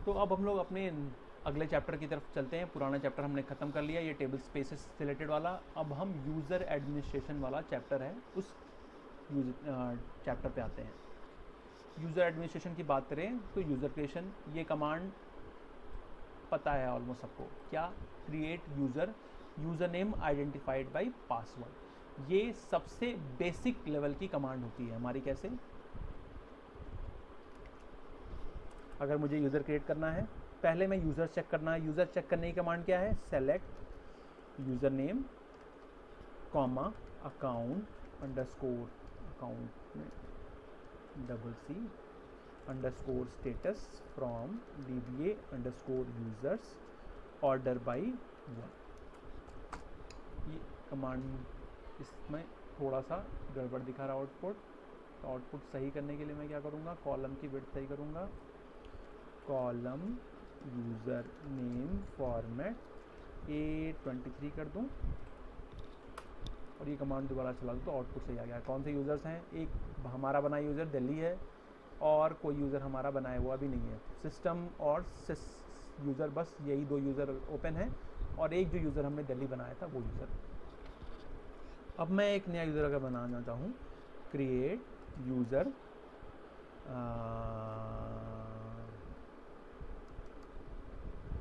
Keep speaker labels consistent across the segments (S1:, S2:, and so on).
S1: तो अब हम लोग अपने अगले चैप्टर की तरफ चलते हैं। पुराना चैप्टर हमने ख़त्म कर लिया, ये टेबल स्पेसेस से रिलेटेड वाला। अब हम यूज़र एडमिनिस्ट्रेशन वाला चैप्टर है, उस चैप्टर पे आते हैं। यूज़र एडमिनिस्ट्रेशन की बात करें तो यूज़र क्रिएशन, ये कमांड पता है ऑलमोस्ट सबको, क्या? Create user, user name identified by password. ये सबसे बेसिक लेवल की कमांड होती है हमारी। कैसे? अगर मुझे यूज़र क्रिएट करना है, पहले मैं यूज़र चेक करना है। यूज़र चेक करने की कमांड क्या है? Select user name comma account underscore, account में C underscore status from DBA underscore users order by 1। ये कमांड, इसमें थोड़ा सा गड़बड़ दिखा रहा आउटपुट, तो आउटपुट सही करने के लिए मैं क्या करूँगा? कॉलम की विड्थ सही करूँगा। Column user name format A23 कर दूँ और ये कमांड दोबारा चला दूँ तो आउटपुट सही आ गया। कौन से यूज़र्स हैं? एक हमारा बना यूज़र दिल्ली है और कोई यूज़र हमारा बनाया हुआ भी नहीं है। सिस्टम और यूज़र, बस यही दो यूज़र ओपन है और एक जो यूज़र हमने दिल्ली बनाया था वो यूज़र। अब मैं एक नया यूज़र अगर बनाना चाहूँ, क्रिएट यूज़र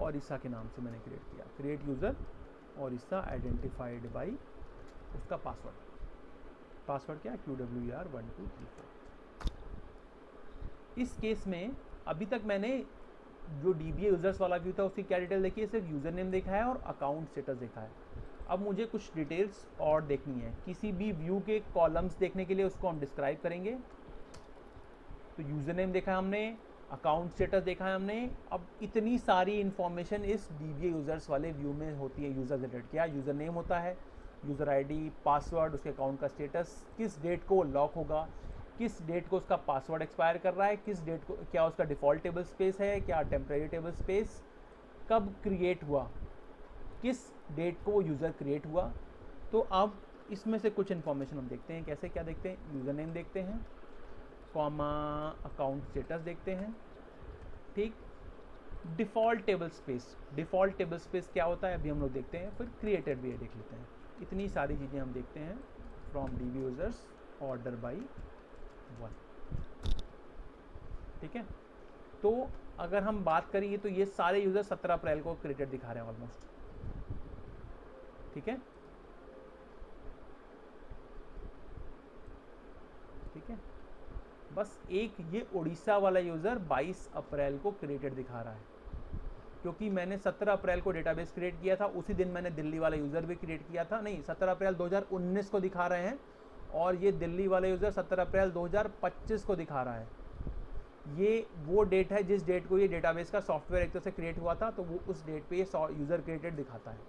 S1: ओरिसा के नाम से मैंने क्रिएट किया। Create user Orissa identified by उसका पासवर्ड। पासवर्ड क्या? QWER1234। इस केस में अभी तक मैंने जो DBA यूज़र्स वाला व्यू था उसकी क्या डिटेल देखी है? सिर्फ यूज़र नेम देखा है और अकाउंट स्टेटस देखा है। अब मुझे कुछ डिटेल्स और देखनी है। किसी भी व्यू के कॉलम्स देखने के लिए उसको हम डिस्क्राइब करेंगे। तो यूज़र नेम देखा है हमने, अकाउंट स्टेटस देखा है हमने। अब इतनी सारी इन्फॉर्मेशन इस DBA यूज़र्स वाले व्यू में होती है यूज़र रिलेटेड। क्या? यूज़र नेम होता है, यूज़र ID, पासवर्ड, उसके अकाउंट का स्टेटस, किस डेट को लॉक होगा, किस डेट को उसका पासवर्ड एक्सपायर कर रहा है, किस डेट को, क्या उसका डिफ़ॉल्ट टेबल स्पेस है, क्या टेम्प्रेरी टेबल स्पेस, कब क्रिएट हुआ, किस डेट को वो यूज़र क्रिएट हुआ। तो अब इसमें से कुछ इन्फॉर्मेशन हम देखते हैं। कैसे? क्या देखते हैं? यूज़र नेम देखते हैं, कॉमा अकाउंट स्टेटस देखते हैं, ठीक। Default table space, default table space क्या होता है अभी हम लोग देखते हैं। फिर क्रिएटेड भी देख लेते हैं। इतनी सारी चीज़ें हम देखते हैं। From DB users order by 1, ठीक है। तो अगर हम बात करेंगे तो ये सारे यूज़र 17 अप्रैल को क्रिएटेड दिखा रहे हैं ऑलमोस्ट, ठीक है, ठीक है। बस एक ये उड़ीसा वाला यूज़र 22 अप्रैल को क्रिएटेड दिखा रहा है, क्योंकि मैंने 17 अप्रैल को डेटाबेस क्रिएट किया था। उसी दिन मैंने दिल्ली वाला यूज़र भी क्रिएट किया था। नहीं, 17 अप्रैल 2019 को दिखा रहे हैं और ये दिल्ली वाला यूज़र 17 अप्रैल 2025 को दिखा रहा है। ये वो डेट है जिस डेट को ये डेटाबेस का सॉफ्टवेयर एक तरह से क्रिएट हुआ था, तो वो उस डेट पे ये यूज़र क्रिएटेड दिखाता है।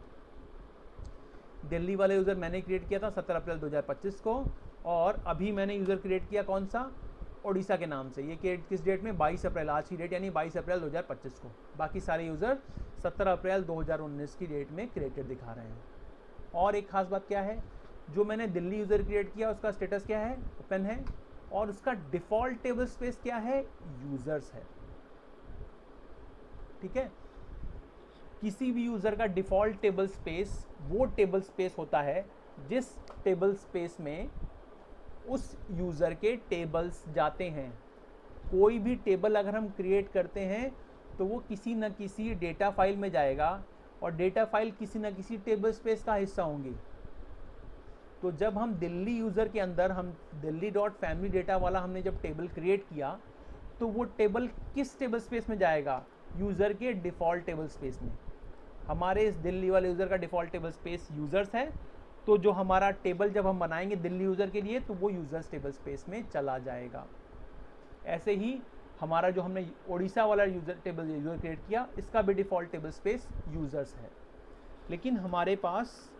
S1: दिल्ली वाला यूज़र मैंने क्रिएट किया था 17 अप्रैल 2025 को, और अभी मैंने यूज़र क्रिएट किया कौन सा? ओडिशा के नाम से। ये किस डेट में? 22 अप्रैल, आज की डेट यानी 22 अप्रैल 2025 को। बाकी सारे यूज़र 17 अप्रैल 2019 की डेट में क्रिएटेड दिखा रहे हैं। और एक खास बात क्या है, जो मैंने दिल्ली यूज़र क्रिएट किया उसका स्टेटस क्या है? ओपन है, और उसका डिफ़ॉल्ट टेबल स्पेस क्या है? यूज़र्स है, ठीक है। किसी भी यूज़र का डिफ़ॉल्ट टेबल स्पेस वो टेबल स्पेस होता है जिस टेबल स्पेस में उस यूज़र के टेबल्स जाते हैं। कोई भी टेबल अगर हम क्रिएट करते हैं तो वो किसी न किसी डेटा फाइल में जाएगा, और डेटा फाइल किसी न किसी टेबल स्पेस का हिस्सा होंगी। तो जब हम दिल्ली यूज़र के अंदर हम दिल्ली.family डेटा वाला हमने जब टेबल क्रिएट किया, तो वो टेबल किस टेबल स्पेस में जाएगा? यूज़र के डिफ़ॉल्ट टेबल स्पेस में। हमारे इस दिल्ली वाले यूज़र का डिफ़ॉल्ट टेबल स्पेस यूज़र्स है, तो जो हमारा टेबल जब हम बनाएंगे दिल्ली यूज़र के लिए तो वो यूज़र्स टेबल स्पेस में चला जाएगा। ऐसे ही हमारा जो हमने ओडिशा वाला यूज़र क्रिएट किया, इसका भी डिफ़ॉल्ट टेबल स्पेस यूज़र्स है। लेकिन हमारे पास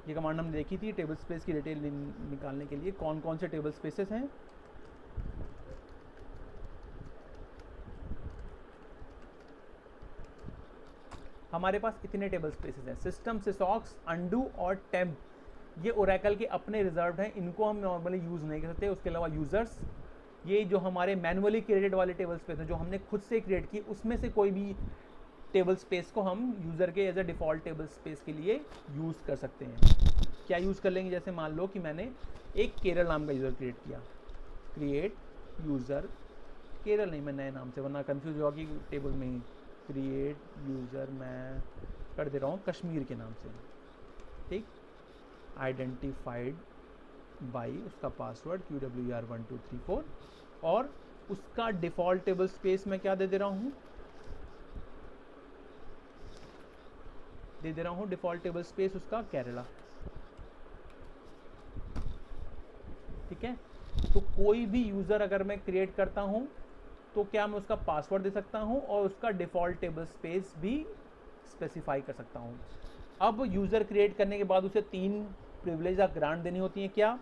S1: ये कमांड हमने देखी थी टेबल स्पेस की डिटेल निकालने के लिए, कौन कौन से टेबल स्पेसेस हैं। हमारे पास इतने टेबल स्पेसेस हैं। सिस्टम, सिसॉक्स, अंडू और टेम्प, ये ओरेकल के अपने रिजर्व्ड हैं, इनको हम नॉर्मली यूज़ नहीं कर सकते। उसके अलावा यूज़र्स, ये जो हमारे मैनुअली क्रिएटेड वाले टेबल स्पेस हैं जो हमने खुद से क्रिएट की, उसमें से कोई भी टेबल स्पेस को हम यूज़र के as a default table space के लिए यूज़ कर सकते हैं। क्या यूज़ कर लेंगे? जैसे मान लो कि मैंने एक केरल नाम का यूज़र क्रिएट किया, क्रिएट यूज़र केरल, नहीं मैं नए नाम से, वरना कन्फ्यूज होगा कि टेबल में ही। क्रिएट यूज़र मैं कर दे रहा हूँ कश्मीर के नाम से, ठीक। आइडेंटिफाइड बाई उसका पासवर्ड QWER1234 और उसका डिफ़ॉल्ट टेबल स्पेस मैं क्या दे दे रहा हूँ? दे दे रहा हूँ डिफ़ॉल्ट टेबल स्पेस उसका केरला, ठीक है। तो कोई भी यूज़र अगर मैं क्रिएट करता हूँ तो क्या मैं उसका पासवर्ड दे सकता हूँ और उसका डिफ़ॉल्ट टेबल स्पेस भी स्पेसिफाई कर सकता हूँ। अब यूज़र क्रिएट करने के बाद उसे 3 प्रिविलेज या ग्रांट देनी होती हैं। क्या?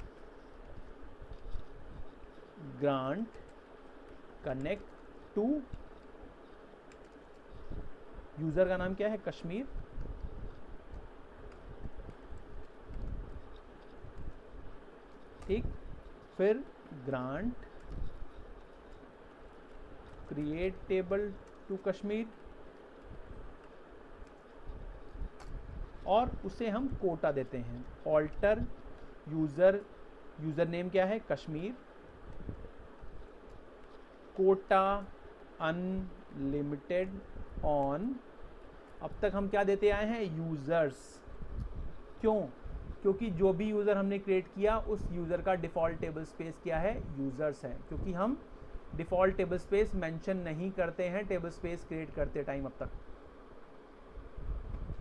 S1: ग्रांट कनेक्ट टू, यूज़र का नाम क्या है? कश्मीर, ठीक। फिर grant create table to Kashmir और उसे हम कोटा देते हैं। ऑल्टर यूज़र नेम क्या है? कश्मीर, कोटा अनलिमिटेड ऑन, अब तक हम क्या देते आए हैं? यूज़र्स। क्यों? क्योंकि जो भी यूज़र हमने क्रिएट किया उस यूज़र का डिफ़ॉल्ट टेबल स्पेस क्या है? यूज़र्स है। क्योंकि हम डिफ़ॉल्ट टेबल स्पेस मेंशन नहीं करते हैं टेबल स्पेस क्रिएट करते टाइम अब तक।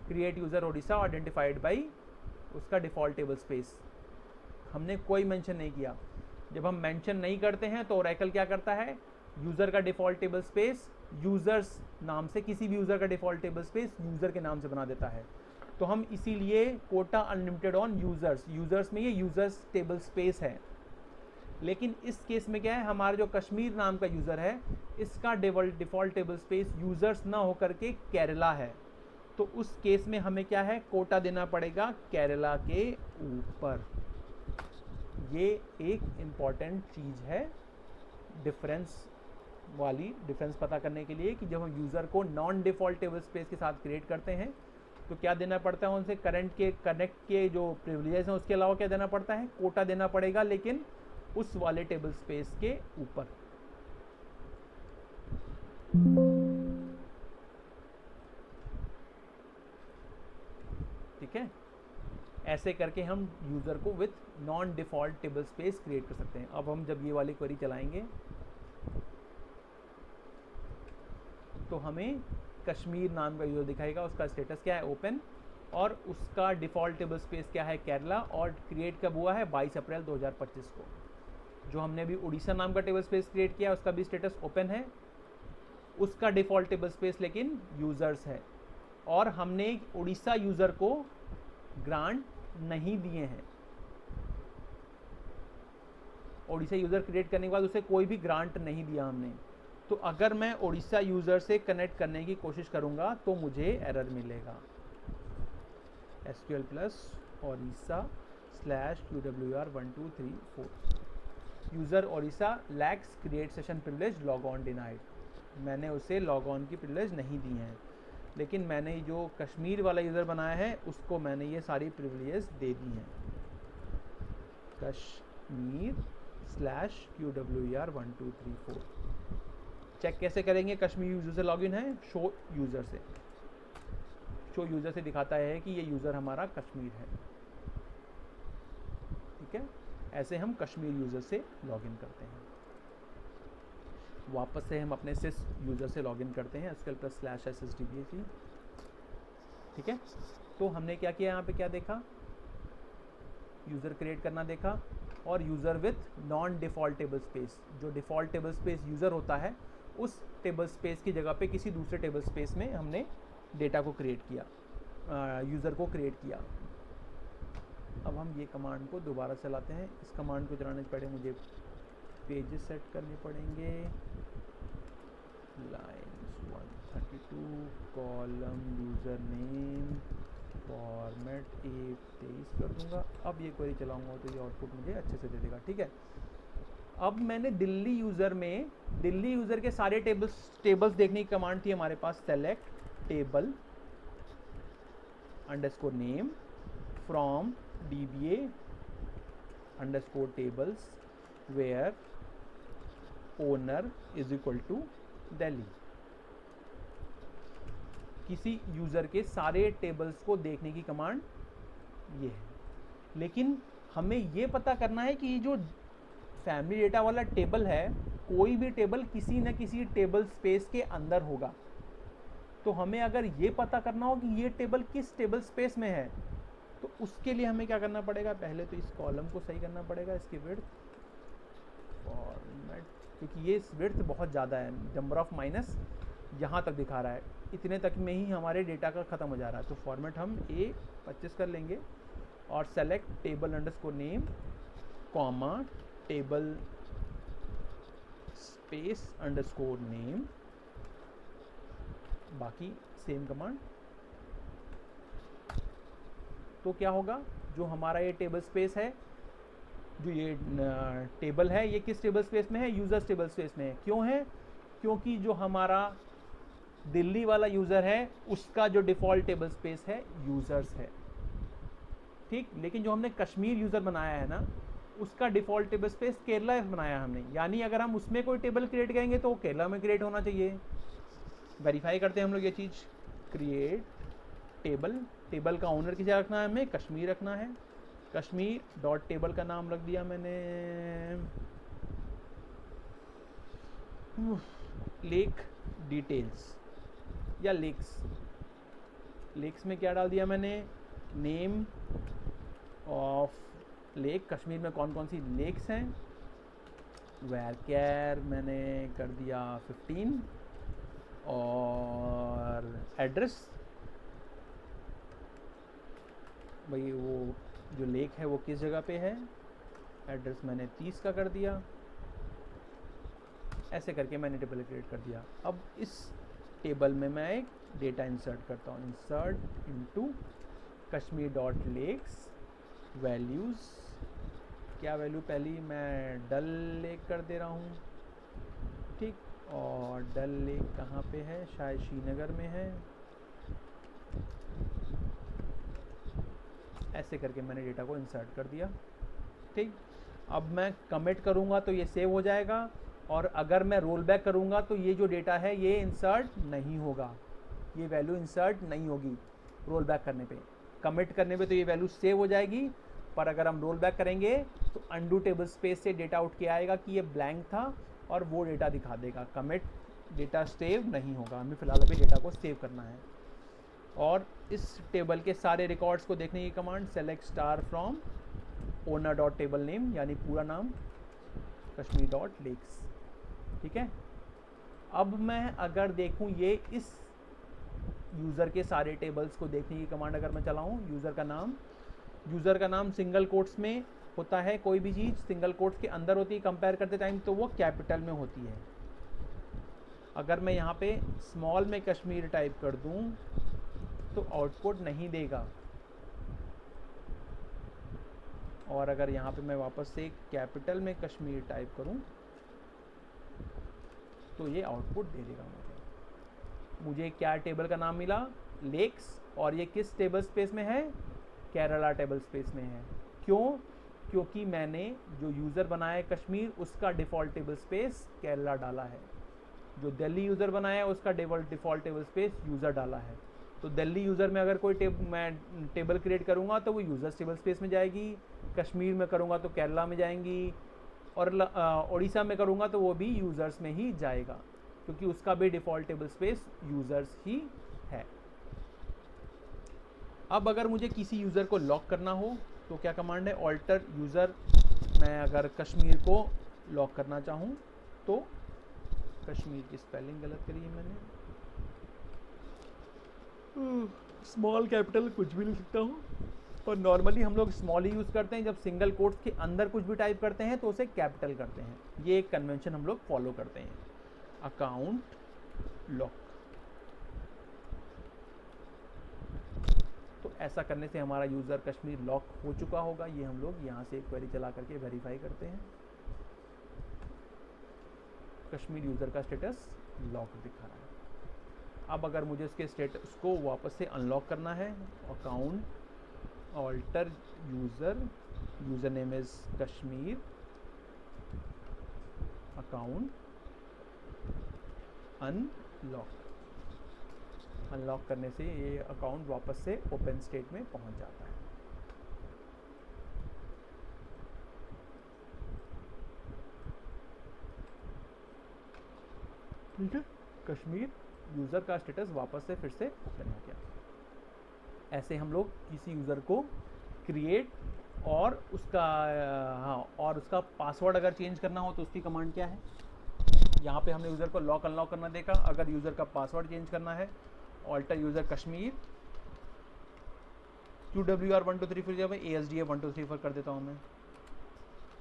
S1: Create user Odisha identified by उसका डिफ़ॉल्ट टेबल स्पेस हमने कोई मेंशन नहीं किया। जब हम मेंशन नहीं करते हैं तो ओरेकल क्या करता है? यूज़र का डिफ़ॉल्ट टेबल स्पेस यूज़र्स नाम से, किसी भी यूज़र का डिफ़ॉल्ट टेबल स्पेस यूज़र के नाम से बना देता है। तो हम इसीलिए कोटा अनलिमिटेड ऑन यूज़र्स में ये यूज़र्स टेबल स्पेस है। लेकिन इस केस में क्या है? हमारा जो कश्मीर नाम का यूज़र है इसका डिफ़ॉल्ट टेबल स्पेस यूज़र्स ना होकर के केरला है। तो उस केस में हमें क्या है? कोटा देना पड़ेगा केरला के ऊपर। ये एक इम्पॉर्टेंट चीज़ है डिफरेंस पता करने के लिए कि जब हम यूज़र को नॉन डिफ़ॉल्ट टेबल स्पेस के साथ क्रिएट करते हैं तो क्या देना पड़ता है उनसे? कनेक्ट के जो प्रिविलेजेस हैं उसके अलावा क्या देना पड़ता है? कोटा देना पड़ेगा, लेकिन उस वाले टेबल स्पेस के ऊपर। ठीक है, ऐसे करके हम यूज़र को with non default table space create कर सकते हैं। अब हम जब ये वाली क्वेरी चलाएंगे तो हमें कश्मीर नाम का यूज़र दिखाएगा, उसका स्टेटस क्या है? ओपन, और उसका डिफ़ॉल्ट टेबल स्पेस क्या है? केरला, और क्रिएट कब हुआ है? 22 अप्रैल 2025 को। जो हमने अभी उड़ीसा नाम का टेबल स्पेस क्रिएट किया उसका भी स्टेटस ओपन है, उसका डिफ़ॉल्ट टेबल स्पेस लेकिन यूज़र्स है, और हमने उड़ीसा यूज़र को ग्रांट नहीं दिए हैं। उड़ीसा यूज़र क्रिएट करने के बाद उसे कोई भी ग्रांट नहीं दिया हमने। तो अगर मैं उड़ीसा यूज़र से कनेक्ट करने की कोशिश करूँगा तो मुझे एरर मिलेगा। SQL plus Odisha /QWER1234 user Odisha lakhs create session privilege log on denied. मैंने उसे लॉग ऑन की प्रिविलेज नहीं दी हैं, लेकिन मैंने जो कश्मीर वाला यूज़र बनाया है उसको मैंने ये सारी प्रिविलेजेस दे दी हैं। कश्मीर /QWER1234 चेक कैसे करेंगे? कश्मीर यूज़र से लॉगिन है, शो यूज़र से दिखाता है कि ये यूज़र हमारा कश्मीर है। ठीक है, ऐसे हम कश्मीर यूज़र से लॉगिन करते हैं। वापस से हम अपने सिस यूज़र से लॉगिन करते हैं, SQL प्लस /SSDBC। ठीक है, तो हमने क्या किया? यहाँ पे क्या देखा? यूज़र क्रिएट करना देखा, और user with non default table space. जो डिफ़ॉल्ट टेबल स्पेस यूज़र होता है उस टेबल स्पेस की जगह पे किसी दूसरे टेबल स्पेस में हमने डेटा को क्रिएट किया, यूज़र को क्रिएट किया। अब हम ये कमांड को दोबारा चलाते हैं। इस कमांड को चलाने से पहले मुझे पेजेस सेट करने पड़ेंगे। Lines 132, column user name, format 1 23 कर दूंगा। अब ये क्वेरी चलाऊंगा तो ये आउटपुट मुझे अच्छे से दे देगा। ठीक है, अब मैंने दिल्ली यूज़र के सारे टेबल्स देखने की कमांड थी हमारे पास, select table underscore name from DBA underscore tables where owner is equal to Delhi. किसी यूज़र के सारे टेबल्स को देखने की कमांड ये है, लेकिन हमें ये पता करना है कि ये जो फैमिली डेटा वाला टेबल है, कोई भी टेबल किसी न किसी टेबल स्पेस के अंदर होगा। तो हमें अगर ये पता करना हो कि ये टेबल किस टेबल स्पेस में है, तो उसके लिए हमें क्या करना पड़ेगा, पहले तो इस कॉलम को सही करना पड़ेगा, इसकी विड्थ फॉर्मेट, क्योंकि ये विड्थ बहुत ज़्यादा है, नंबर ऑफ माइनस यहाँ तक दिखा रहा है, इतने तक में ही हमारे डेटा का ख़त्म हो जा रहा है। तो फॉर्मेट हम A25 कर लेंगे और select table underscore name comma table space underscore name, बाकी सेम कमांड। तो क्या होगा, जो हमारा ये टेबल स्पेस है, जो ये टेबल है, ये किस टेबल स्पेस में है, यूजर्स टेबल स्पेस में है। क्यों है, क्योंकि जो हमारा दिल्ली वाला यूज़र है उसका जो डिफ़ॉल्ट टेबल स्पेस है यूज़र्स है, ठीक। लेकिन जो हमने कश्मीर यूज़र बनाया है ना, उसका डिफ़ॉल्ट टेबल स्पेस केरला बनाया हमने, यानी अगर हम उसमें कोई टेबल क्रिएट करेंगे तो वो केरला में क्रिएट होना चाहिए। वेरीफाई करते हैं हम लोग ये चीज़, क्रिएट टेबल, टेबल का ओनर किसे रखना है, हमें कश्मीर रखना है। कश्मीर डॉट टेबल का नाम रख दिया मैंने लेक डिटेल्स या लेक्स में क्या डाल दिया मैंने, नेम ऑफ लेक, कश्मीर में कौन कौन सी लेक्स हैं, वेयर मैंने कर दिया 15 और एड्रेस, भाई वो जो लेक है वो किस जगह पे है, एड्रेस मैंने 30 का कर दिया। ऐसे करके मैंने टेबल क्रिएट कर दिया। अब इस टेबल में मैं एक डेटा इंसर्ट करता हूँ, insert into Kashmir dot lakes values, क्या वैल्यू पहली मैं डल लेक कर दे रहा हूँ, ठीक। और डल लेक कहाँ पे है, शायद श्रीनगर में है। ऐसे करके मैंने डेटा को इंसर्ट कर दिया, ठीक। अब मैं कमिट करूँगा तो ये सेव हो जाएगा, और अगर मैं रोल बैक करूँगा तो ये जो डेटा है ये इंसर्ट नहीं होगा, ये वैल्यू इंसर्ट नहीं होगी रोल बैक करने पे। कमिट करने पे तो ये वैल्यू सेव हो जाएगी, पर अगर हम रोल बैक करेंगे तो अंडू टेबल स्पेस से डेटा आउट किया आएगा कि ये ब्लैंक था और वो डेटा दिखा देगा। कमिट डेटा सेव नहीं होगा, हमें फ़िलहाल अभी डेटा को सेव करना है। और इस टेबल के सारे रिकॉर्ड्स को देखने की command select star from owner dot table name, यानी पूरा नाम कश्मीर डॉट लेक्स, ठीक है। अब मैं अगर देखूं ये इस यूज़र के सारे टेबल्स को देखने की कमांड अगर मैं चलाऊं, यूज़र का नाम सिंगल कोट्स में होता है, कोई भी चीज़ सिंगल कोट्स के अंदर होती है कंपेयर करते टाइम तो वो कैपिटल में होती है। अगर मैं यहाँ पे स्मॉल में कश्मीर टाइप कर दूं तो आउटपुट नहीं देगा, और अगर यहाँ पे मैं वापस से कैपिटल में कश्मीर टाइप करूँ तो ये आउटपुट दे देगा मुझे क्या टेबल का नाम मिला, लेक्स, और ये किस टेबल स्पेस में है, केरला टेबल स्पेस में है। क्यों, क्योंकि मैंने जो यूज़र बनाया है कश्मीर उसका डिफ़ॉल्ट टेबल स्पेस केरला डाला है, जो दिल्ली यूज़र बनाया है उसका डिफ़ॉल्ट टेबल स्पेस यूज़र डाला है। तो दिल्ली यूज़र में अगर कोई मैं टेबल क्रिएट करूँगा तो वो यूज़र्स टेबल स्पेस में जाएगी, कश्मीर में करूँगा तो केरला में जाएंगी, और उड़ीसा में करूँगा तो वो भी यूज़र्स में ही जाएगा, क्योंकि उसका भी डिफ़ॉल्ट टेबल स्पेस यूज़र्स ही है। अब अगर मुझे किसी यूज़र को लॉक करना हो तो क्या कमांड है, ऑल्टर यूज़र। मैं अगर कश्मीर को लॉक करना चाहूँ तो कश्मीर की स्पेलिंग गलत करी है मैंने, स्मॉल कैपिटल कुछ भी लिख सकता हूँ, और नॉर्मली हम लोग स्मॉल ही यूज़ करते हैं, जब सिंगल कोट्स के अंदर कुछ भी टाइप करते हैं तो उसे कैपिटल करते हैं। ये एक कन्वेंशन हम लोग फॉलो करते हैं। अकाउंट लॉक, तो ऐसा करने से हमारा यूज़र कश्मीर लॉक हो चुका होगा। ये हम लोग यहाँ से एक क्वेरी चला करके वेरीफाई करते हैं। कश्मीर यूज़र का स्टेटस लॉक दिखा रहा है। अब अगर मुझे इसके स्टेटस को वापस से अनलॉक करना है, account alter user name is Kashmir, account unlock करने से ये अकाउंट वापस से ओपन स्टेट में पहुंच जाता है। ठीक है, कश्मीर यूज़र का स्टेटस वापस से फिर से ओपन हो गया। ऐसे हम लोग किसी यूज़र को क्रिएट और उसका पासवर्ड अगर चेंज करना हो तो उसकी कमांड क्या है। यहाँ पे हमने यूज़र को लॉक अनलॉक करना देखा। अगर यूज़र का पासवर्ड चेंज करना है, ऑल्टर यूज़र कश्मीर QWR 1 2 3 4 जब ASDF 1 2 3 4 कर देता हूँ मैं।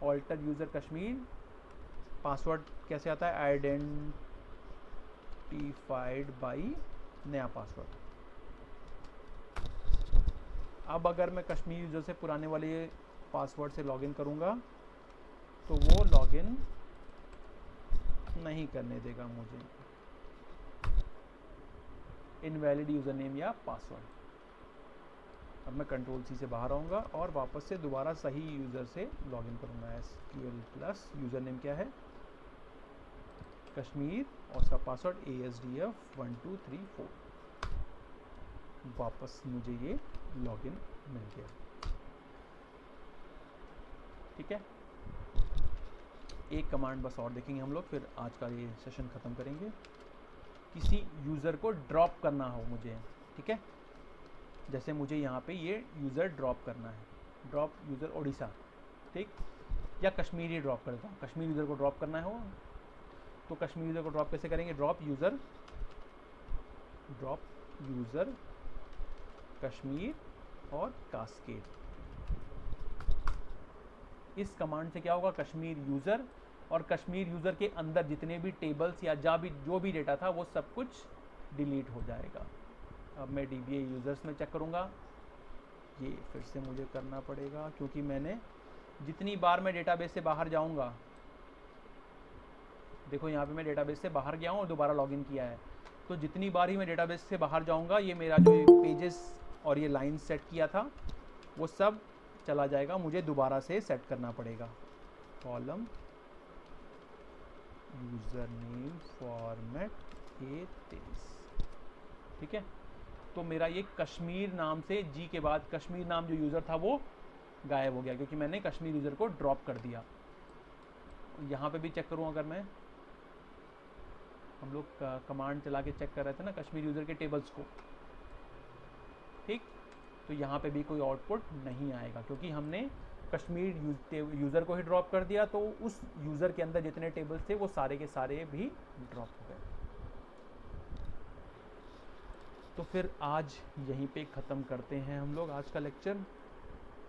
S1: ऑल्टर यूज़र कश्मीर, पासवर्ड कैसे आता है, आइडेंटिफाइड बाई नया पासवर्ड। अब अगर मैं कश्मीर यूज़र से पुराने वाले पासवर्ड से लॉगिन करूँगा तो वो लॉगिन नहीं करने देगा मुझे, इनवैलिड यूज़र नेम या पासवर्ड। अब मैं कंट्रोल C से बाहर आऊँगा और वापस से दोबारा सही यूज़र से लॉगिन करूँगा। SQL प्लस यूज़र नेम क्या है, कश्मीर, और उसका पासवर्ड ASDF 1 2 3 4। वापस मुझे ये लॉगिन मिल गया। ठीक है, एक कमांड बस और देखेंगे हम लोग, फिर आज का ये सेशन ख़त्म करेंगे। किसी यूज़र को ड्रॉप करना हो मुझे, ठीक है, जैसे मुझे यहाँ पे ये यूज़र ड्रॉप करना है, ड्रॉप यूज़र ओडिशा, ठीक, या कश्मीरी ड्रॉप कर देता हूँ। कश्मीर यूज़र को ड्रॉप करना हो तो कश्मीर यूज़र को ड्रॉप कैसे करेंगे, ड्रॉप यूज़र कश्मीर और कास्केड। इस कमांड से क्या होगा, कश्मीर यूज़र और कश्मीर यूज़र के अंदर जितने भी टेबल्स या जो भी डेटा था वो सब कुछ डिलीट हो जाएगा। अब मैं DBA यूज़र्स में चेक करूँगा, ये फिर से मुझे करना पड़ेगा क्योंकि मैंने जितनी बार मैं डेटाबेस से बाहर जाऊँगा, देखो यहाँ पे मैं डेटाबेस से बाहर गया हूँ और दोबारा लॉगिन किया है, तो जितनी बार ही मैं डेटाबेस से बाहर जाऊँगा ये मेरा जो पेजेस और ये लाइन सेट किया था वो सब चला जाएगा, मुझे दोबारा से सेट करना पड़ेगा। Column user name format A23, ठीक है, तो मेरा ये कश्मीर नाम से जी के बाद कश्मीर नाम जो यूज़र था वो गायब हो गया क्योंकि मैंने कश्मीर यूज़र को ड्रॉप कर दिया। यहाँ पे भी चेक करूँ, अगर मैं, हम लोग कमांड चला के चेक कर रहे थे ना कश्मीर यूज़र के टेबल्स को, ठीक, तो यहाँ पे भी कोई आउटपुट नहीं आएगा क्योंकि हमने कश्मीर यूज़र को ही ड्रॉप कर दिया, तो उस यूज़र के अंदर जितने टेबल्स थे वो सारे के सारे भी ड्रॉप हो गए। तो फिर आज यहीं पे ख़त्म करते हैं हम लोग आज का लेक्चर।